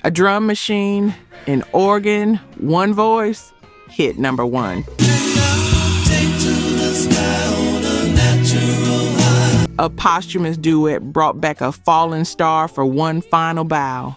A drum machine, an organ, one voice, hit number 1. A posthumous duet brought back a fallen star for one final bow.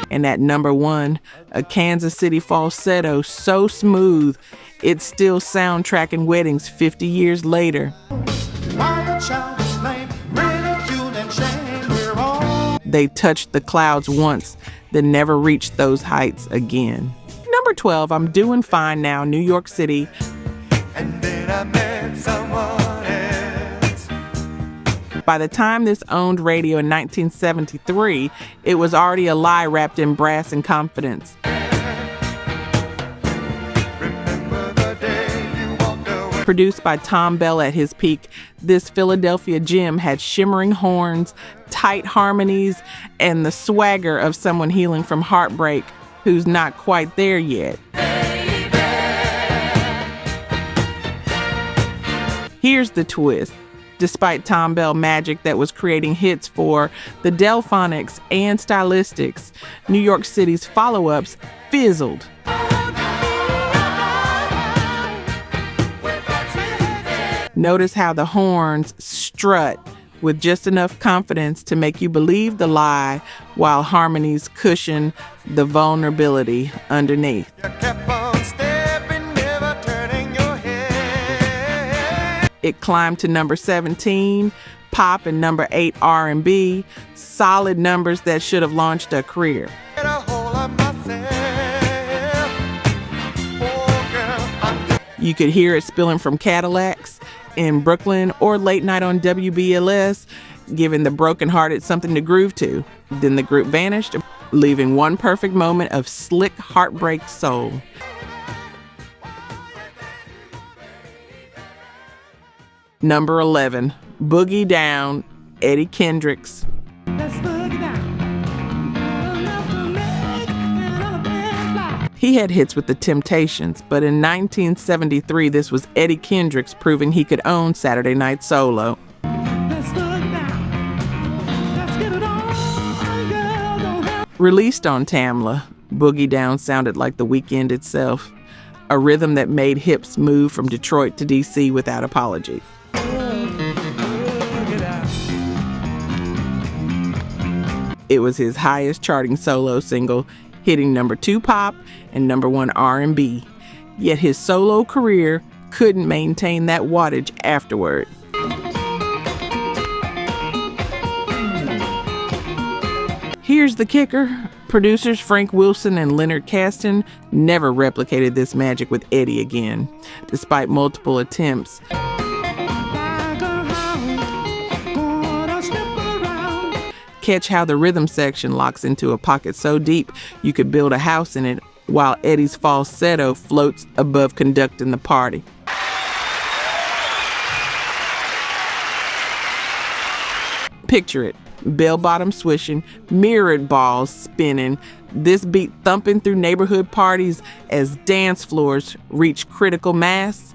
And at number 1, a Kansas City falsetto so smooth, it's still soundtracking weddings 50 years later. They touched the clouds once, then never reached those heights again. Number 12, I'm Doing Fine Now, New York City. And then I met someone else. By the time this owned radio in 1973, it was already a lie wrapped in brass and confidence. Produced by Tom Bell at his peak, this Philadelphia gem had shimmering horns, tight harmonies, and the swagger of someone healing from heartbreak who's not quite there yet. Here's the twist. Despite Tom Bell magic that was creating hits for the Delphonics and Stylistics, New York City's follow-ups fizzled. Notice how the horns strut with just enough confidence to make you believe the lie, while harmonies cushion the vulnerability underneath. It climbed to number 17, pop, and number 8 R&B, solid numbers that should have launched a career. You could hear it spilling from Cadillacs in Brooklyn or late night on WBLS, giving the brokenhearted something to groove to. Then the group vanished, leaving one perfect moment of slick heartbreak soul. Number 11, Boogie Down, Eddie Kendricks. He had hits with the Temptations, but in 1973, this was Eddie Kendricks proving he could own Saturday Night Solo. Released on Tamla, Boogie Down sounded like the weekend itself, a rhythm that made hips move from Detroit to DC without apology. It was his highest charting solo single, hitting number 2 pop and number 1 R&B. Yet his solo career couldn't maintain that wattage afterward. Here's the kicker. Producers Frank Wilson and Leonard Caston never replicated this magic with Eddie again, despite multiple attempts. Catch how the rhythm section locks into a pocket so deep you could build a house in it, while Eddie's falsetto floats above conducting the party. Picture it, bell-bottom swishing, mirrored balls spinning, this beat thumping through neighborhood parties as dance floors reach critical mass.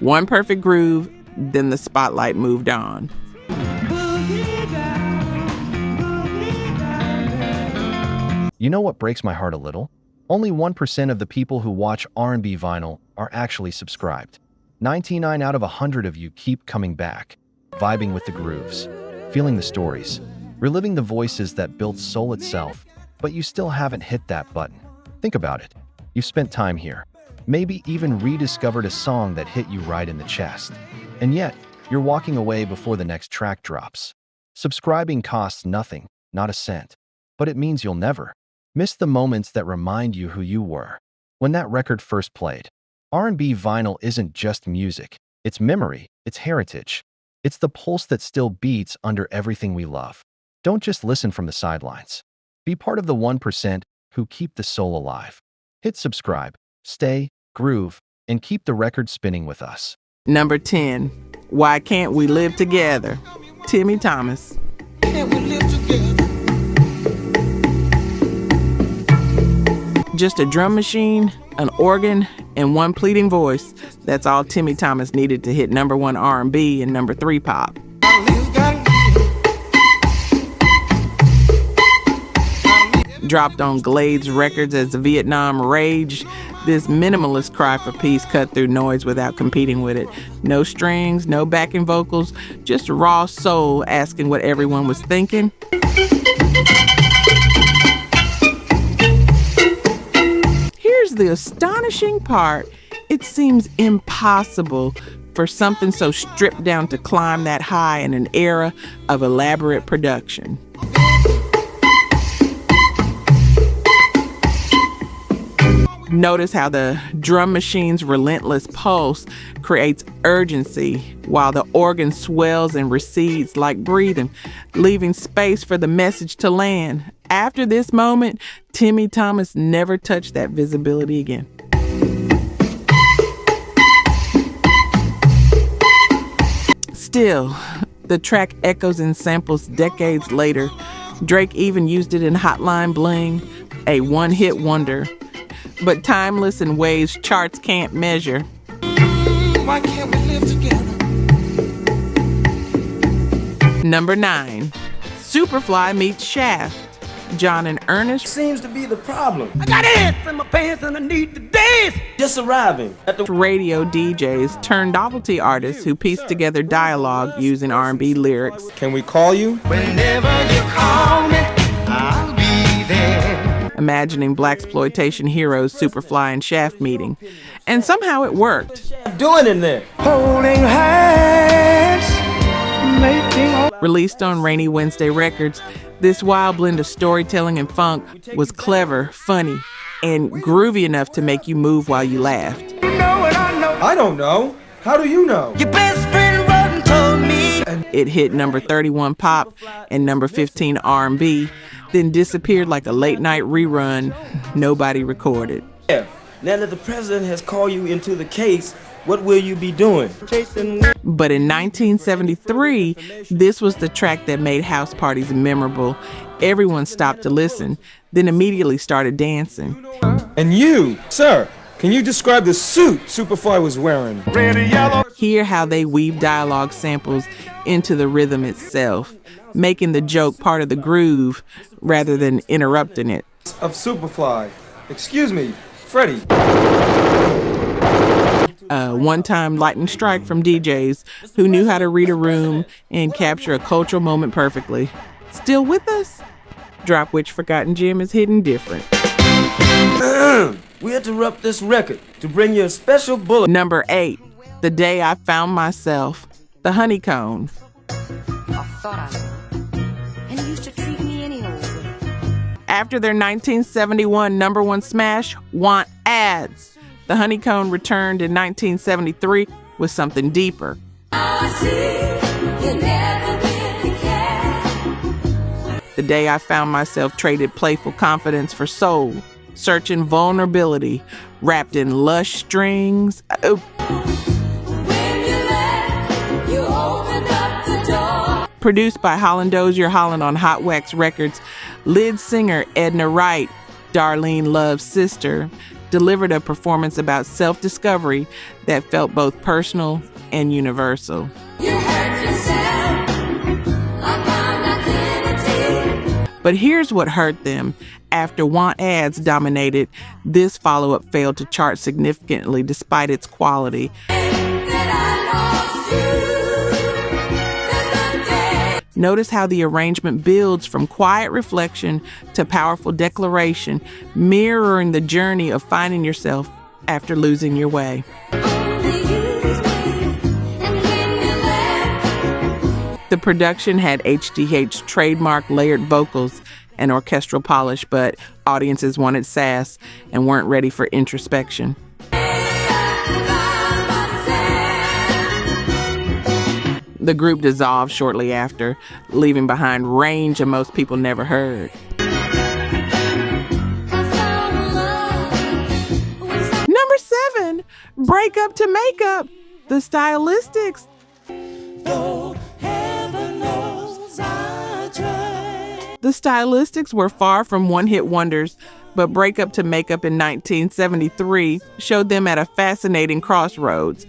One perfect groove, then the spotlight moved on. You know what breaks my heart a little? Only 1% of the people who watch R&B vinyl are actually subscribed. 99 out of 100 of you keep coming back, vibing with the grooves, feeling the stories, reliving the voices that built soul itself, but you still haven't hit that button. Think about it. You've spent time here, maybe even rediscovered a song that hit you right in the chest. And yet, you're walking away before the next track drops. Subscribing costs nothing, not a cent, but it means you'll never miss the moments that remind you who you were when that record first played. R&B vinyl isn't just music, it's memory, it's heritage. It's the pulse that still beats under everything we love. Don't just listen from the sidelines. Be part of the 1% who keep the soul alive. Hit subscribe, stay, groove, and keep the record spinning with us. Number 10, Why Can't We Live Together? Timmy Thomas. Can't we live together? Just a drum machine, an organ, In one pleading voice, that's all Timmy Thomas needed to hit number 1 R&B and number 3 pop. Dropped on Glades Records as Vietnam raged, this minimalist cry for peace cut through noise without competing with it. No strings, no backing vocals, just raw soul asking what everyone was thinking. Here's the astonishing part. It seems impossible for something so stripped down to climb that high in an era of elaborate production. Notice how the drum machine's relentless pulse creates urgency while the organ swells and recedes like breathing, leaving space for the message to land. After this moment, Timmy Thomas never touched that visibility again. Still, the track echoes in samples decades later. Drake even used it in Hotline Bling, a one-hit wonder, but timeless in ways charts can't measure. Why can't we live together? Number 9, Superfly meets Shaft. John and Ernest Seems to be the problem. I got ants in my pants and I need to dance. Just arriving at the radio DJs turned novelty artists who pieced together dialogue using R&B lyrics. Can we call you? Whenever you call me, I'll be there. Imagining blaxploitation heroes Superfly and Shaft meeting. And somehow it worked. Doing in there. Holding hands, making all. Released on Rainy Wednesday Records, this wild blend of storytelling and funk was clever, funny, and groovy enough to make you move while you laughed. You know what I know. I don't know. How do you know? Your best friend wrote and told me. It hit number 31 pop and number 15 R&B, then disappeared like a late night rerun nobody recorded. Yeah. Now that the president has called you into the case, what will you be doing? Chasing. But in 1973, this was the track that made house parties memorable. Everyone stopped to listen, then immediately started dancing. And you, sir, can you describe the suit Superfly was wearing? Red and yellow. Hear how they weave dialogue samples into the rhythm itself, making the joke part of the groove rather than interrupting it. Of Superfly. Excuse me, Freddie. One-time lightning strike from DJs who knew how to read a room and capture a cultural moment perfectly. Still with us? Drop Which Forgotten Gem is hidden different. We interrupt this record to bring you a special bullet. Number 8, The Day I Found Myself, The Honeycomb. I thought I knew. And he used to treat me any old way. After their 1971 number 1 smash, Want Ads, The Honeycomb returned in 1973 with something deeper. I see you never really cared. The Day I Found Myself traded playful confidence for soul, searching vulnerability, wrapped in lush strings. When you left, you opened up the door. Produced by Holland Dozier Holland on Hot Wax Records, lead singer Edna Wright, Darlene Love's sister, delivered a performance about self-discovery that felt both personal and universal. You hurt yourself. I found identity. But here's what hurt them. After Want Ads dominated, this follow-up failed to chart significantly despite its quality. That I lost you. There's a day. Notice how the arrangement builds from quiet reflection to powerful declaration, mirroring the journey of finding yourself after losing your way. Only use me. And when you left, The production had HDH's trademark layered vocals and orchestral polish, but audiences wanted sass and weren't ready for introspection. The group dissolved shortly after, leaving behind range of most people never heard. Number 7, Break Up to Make Up, The Stylistics. The Stylistics were far from one-hit wonders. But breakup to makeup in 1973 showed them at a fascinating crossroads.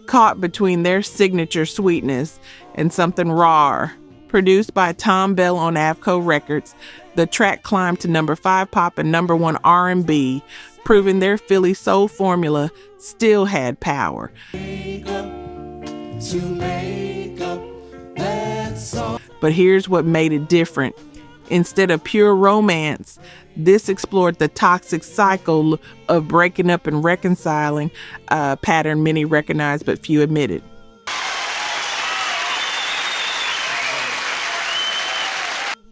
Caught between their signature sweetness and something raw. Produced by Tom Bell on Avco Records, the track climbed to number 5 pop and number 1 R&B, proving their Philly soul formula still had power. But here's what made it different. Instead of pure romance, this explored the toxic cycle of breaking up and reconciling, a pattern many recognize but few admitted.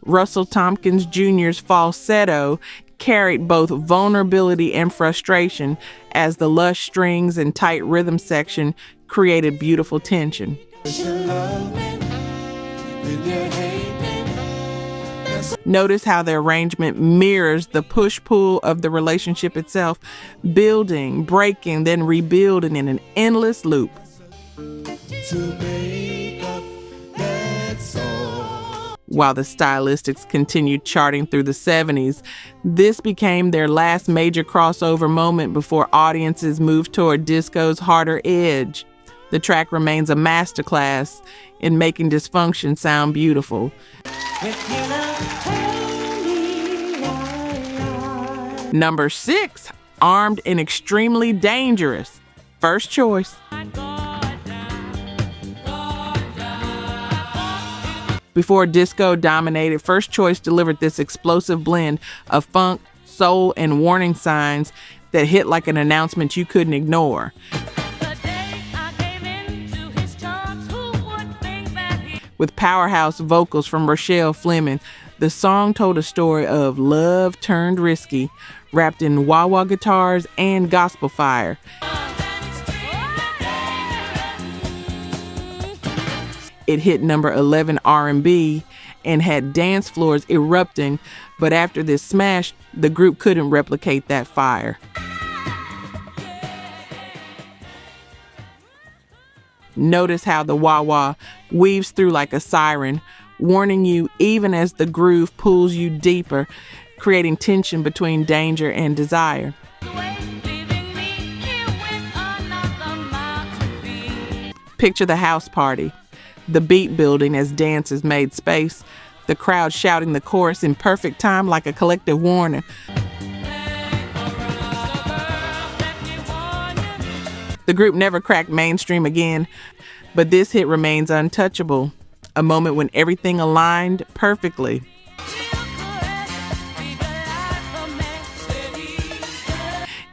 Russell Tompkins Jr.'s falsetto carried both vulnerability and frustration as the lush strings and tight rhythm section created beautiful tension. Notice how the arrangement mirrors the push-pull of the relationship itself, building, breaking, then rebuilding in an endless loop. While the Stylistics continued charting through the 70s, this became their last major crossover moment before audiences moved toward disco's harder edge. The track remains a masterclass in making dysfunction sound beautiful. Number 6, Armed and Extremely Dangerous. First choice. Before disco dominated, First Choice delivered this explosive blend of funk, soul, and warning signs that hit like an announcement you couldn't ignore. With powerhouse vocals from Rochelle Fleming, the song told a story of love turned risky, wrapped in wah-wah guitars and gospel fire. It hit number 11 R&B and had dance floors erupting, but after this smash, the group couldn't replicate that fire. Notice how the wah-wah weaves through like a siren, warning you even as the groove pulls you deeper, creating tension between danger and desire. Picture the house party, the beat building as dancers made space, the crowd shouting the chorus in perfect time like a collective warning. The group never cracked mainstream again, but this hit remains untouchable, a moment when everything aligned perfectly.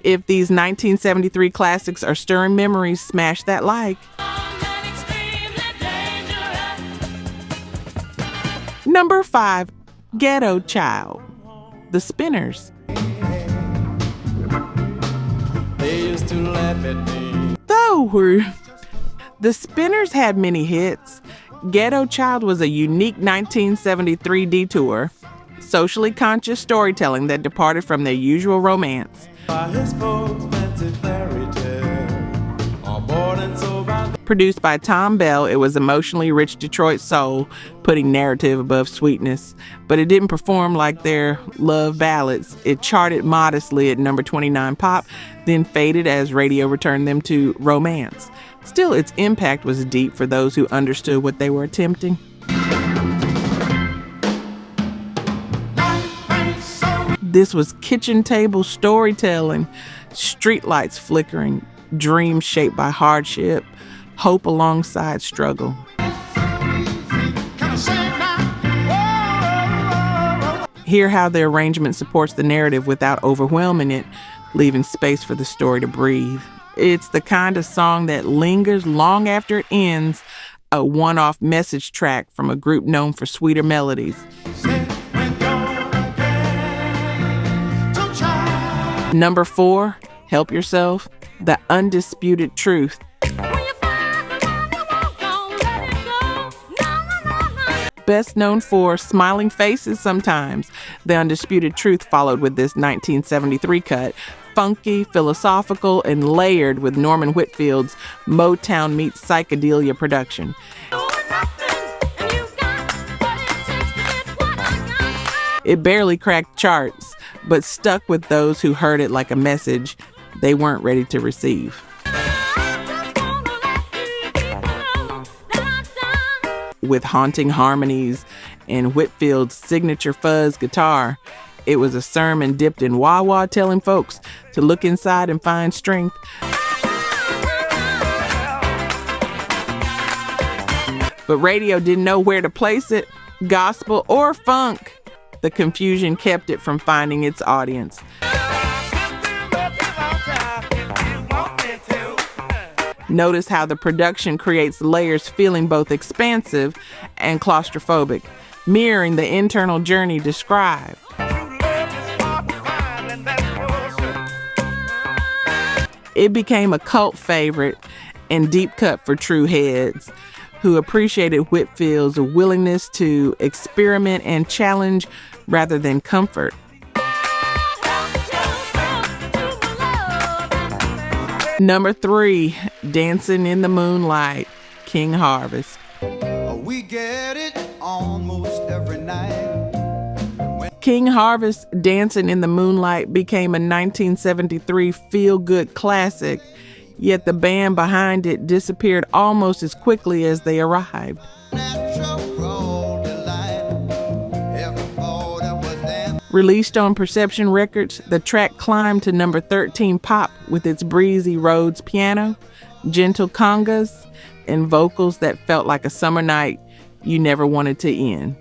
If these 1973 classics are stirring memories, smash that like. Number 5, Ghetto Child, The Spinners. They used to laugh at me. The Spinners had many hits. Ghetto Child was a unique 1973 detour, socially conscious storytelling that departed from their usual romance. Produced by Tom Bell, it was emotionally rich Detroit soul, putting narrative above sweetness. But it didn't perform like their love ballads. It charted modestly at number 29 pop, then faded as radio returned them to romance. Still, its impact was deep for those who understood what they were attempting. This was kitchen table storytelling, streetlights flickering, dreams shaped by hardship, hope alongside struggle. Hear how the arrangement supports the narrative without overwhelming it, leaving space for the story to breathe. It's the kind of song that lingers long after it ends, a one-off message track from a group known for sweeter melodies. Number 4, help yourself, The Undisputed Truth. Best known for smiling faces sometimes, The Undisputed Truth followed with this 1973 cut, funky, philosophical, and layered with Norman Whitfield's Motown meets psychedelia production. It barely cracked charts, but stuck with those who heard it like a message they weren't ready to receive. With haunting harmonies and Whitfield's signature fuzz guitar, it was a sermon dipped in wah-wah telling folks to look inside and find strength. But radio didn't know where to place it, gospel or funk. The confusion kept it from finding its audience. Notice how the production creates layers feeling both expansive and claustrophobic, mirroring the internal journey described. It became a cult favorite and deep cut for true heads who appreciated Whitfield's willingness to experiment and challenge rather than comfort. Number 3, Dancing in the Moonlight, King Harvest. We get it almost every night. King Harvest, Dancing in the Moonlight became a 1973 feel-good classic, yet the band behind it disappeared almost as quickly as they arrived. Released on Perception Records, the track climbed to number 13 pop with its breezy Rhodes piano, gentle congas, and vocals that felt like a summer night you never wanted to end.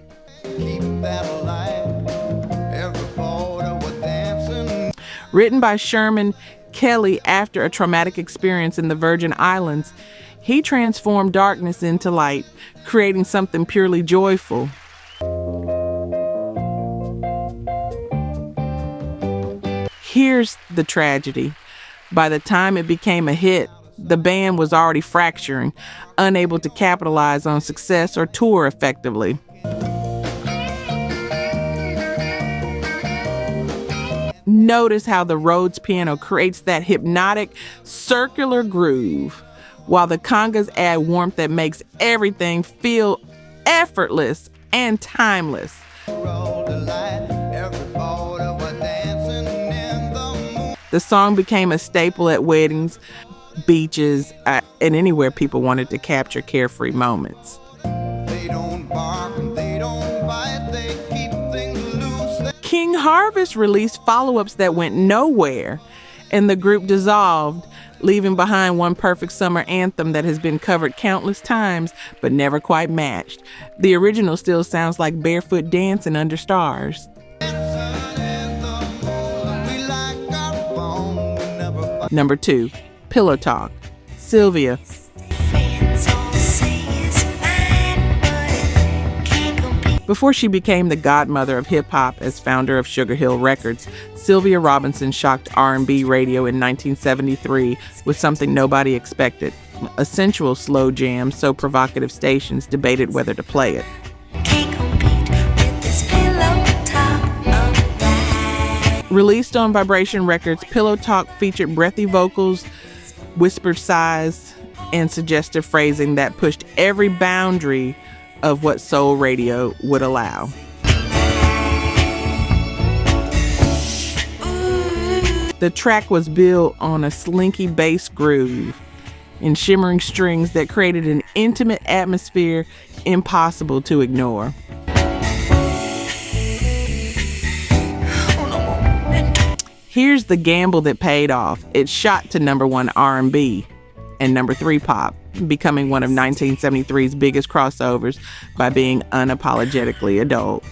Written by Sherman Kelly after a traumatic experience in the Virgin Islands, he transformed darkness into light, creating something purely joyful. Here's the tragedy. By the time it became a hit, the band was already fracturing, unable to capitalize on success or tour effectively. Notice how the Rhodes piano creates that hypnotic circular groove, while the congas add warmth that makes everything feel effortless and timeless. The song became a staple at weddings, beaches, and anywhere people wanted to capture carefree moments. King Harvest released follow-ups that went nowhere, and the group dissolved, leaving behind one perfect summer anthem that has been covered countless times but never quite matched. The original still sounds like barefoot dancing under stars. Number 2, Pillow Talk, Sylvia. Before she became the godmother of hip-hop as founder of Sugar Hill Records, Sylvia Robinson shocked R&B radio in 1973 with something nobody expected, a sensual slow jam so provocative stations debated whether to play it. Released on Vibration Records, Pillow Talk featured breathy vocals, whispered sighs, and suggestive phrasing that pushed every boundary of what soul radio would allow. The track was built on a slinky bass groove and shimmering strings that created an intimate atmosphere impossible to ignore. Here's the gamble that paid off. It shot to number 1 R&B and number 3 pop, becoming one of 1973's biggest crossovers by being unapologetically adult.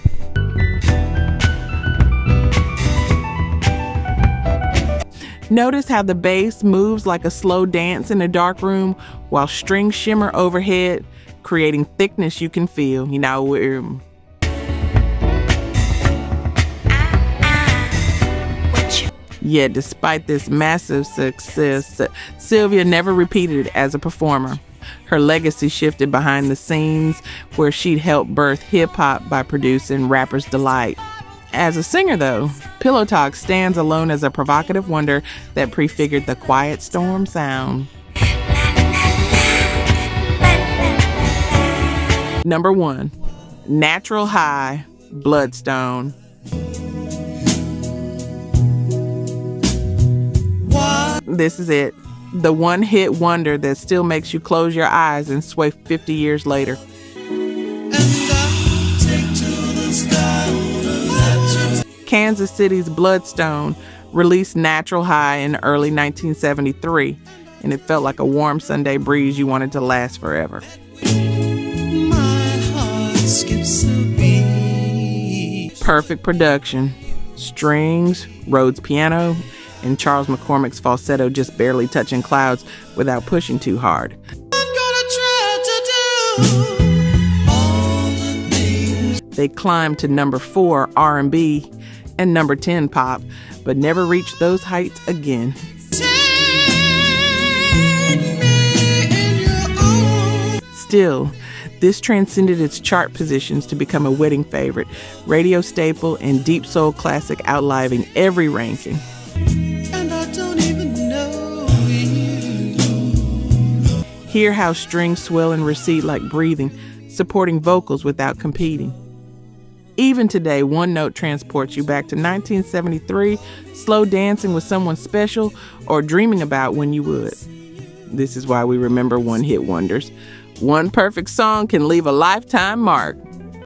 Notice how the bass moves like a slow dance in a dark room while strings shimmer overhead, creating thickness you can feel. You know, yet despite this massive success, Sylvia never repeated it as a performer. Her legacy shifted behind the scenes, where she'd helped birth hip-hop by producing Rapper's Delight. As a singer, though, Pillow Talk stands alone as a provocative wonder that prefigured the Quiet Storm sound. Number 1, Natural High, Bloodstone, This is it. The one-hit wonder that still makes you close your eyes and sway 50 years later. Kansas City's Bloodstone released Natural High in early 1973, and it felt like a warm Sunday breeze you wanted to last forever. Perfect production. Strings, Rhodes piano, and Charles McCormick's falsetto just barely touching clouds without pushing too hard. They climbed to number 4 R&B and number 10 pop, but never reached those heights again. Still, this transcended its chart positions to become a wedding favorite, radio staple, and deep soul classic outliving every ranking. And I don't even know you. Hear how strings swell and recede like breathing, supporting vocals without competing. Even today, one note transports you back to 1973, slow dancing with someone special, or dreaming about when you would. This is why we remember one-hit wonders. One perfect song can leave a lifetime mark.